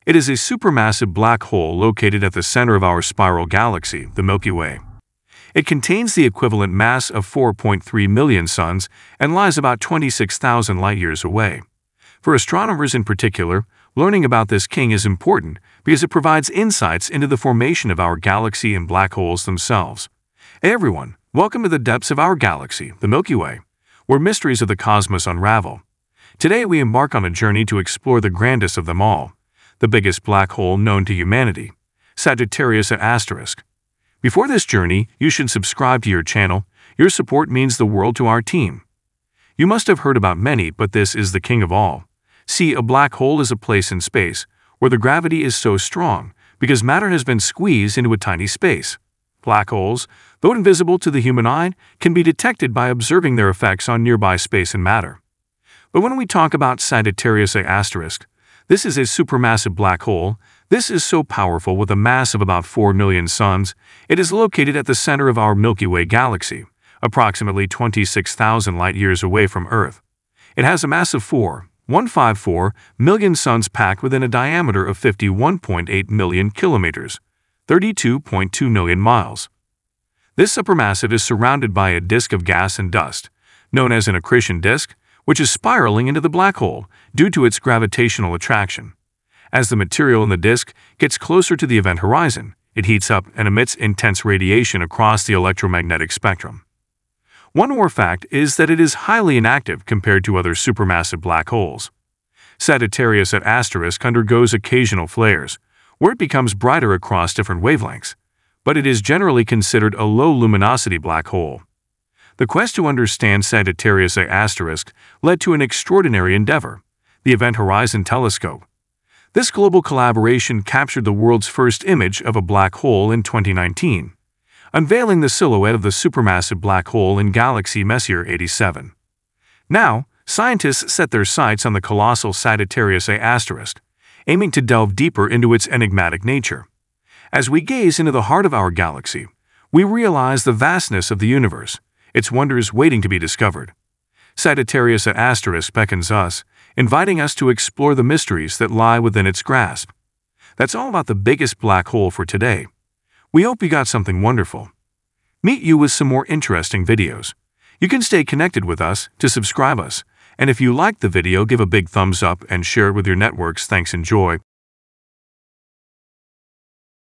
It is a supermassive black hole located at the center of our spiral galaxy, the Milky Way. It contains the equivalent mass of 4.3 million suns and lies about 26,000 light-years away. For astronomers in particular, learning about this king is important because it provides insights into the formation of our galaxy and black holes themselves. Hey everyone, welcome to the depths of our galaxy, the Milky Way, where mysteries of the cosmos unravel. Today we embark on a journey to explore the grandest of them all, the biggest black hole known to humanity, Sagittarius A*. Before this journey, you should subscribe to your channel. Your support means the world to our team. You must have heard about many, but this is the king of all. See, a black hole is a place in space where the gravity is so strong because matter has been squeezed into a tiny space. Black holes, though invisible to the human eye, can be detected by observing their effects on nearby space and matter. But when we talk about Sagittarius A*, this is a supermassive black hole. This is so powerful with a mass of about 4 million suns. It is located at the center of our Milky Way galaxy, approximately 26,000 light-years away from Earth. It has a mass of 4.154 million suns packed within a diameter of 51.8 million kilometers, 32.2 million miles. This supermassive is surrounded by a disk of gas and dust, known as an accretion disk, which is spiraling into the black hole due to its gravitational attraction. As the material in the disk gets closer to the event horizon, it heats up and emits intense radiation across the electromagnetic spectrum. One more fact is that it is highly inactive compared to other supermassive black holes. Sagittarius A* undergoes occasional flares, where it becomes brighter across different wavelengths, but it is generally considered a low-luminosity black hole. The quest to understand Sagittarius A* led to an extraordinary endeavor, the Event Horizon Telescope. This global collaboration captured the world's first image of a black hole in 2019, unveiling the silhouette of the supermassive black hole in galaxy Messier 87. Now, scientists set their sights on the colossal Sagittarius A*, aiming to delve deeper into its enigmatic nature. As we gaze into the heart of our galaxy, we realize the vastness of the universe, its wonders waiting to be discovered. Sagittarius A* beckons us, inviting us to explore the mysteries that lie within its grasp. That's all about the biggest black hole for today. We hope you got something wonderful. Meet you with some more interesting videos. You can stay connected with us to subscribe us, and if you liked the video, give a big thumbs up and share it with your networks. Thanks, enjoy.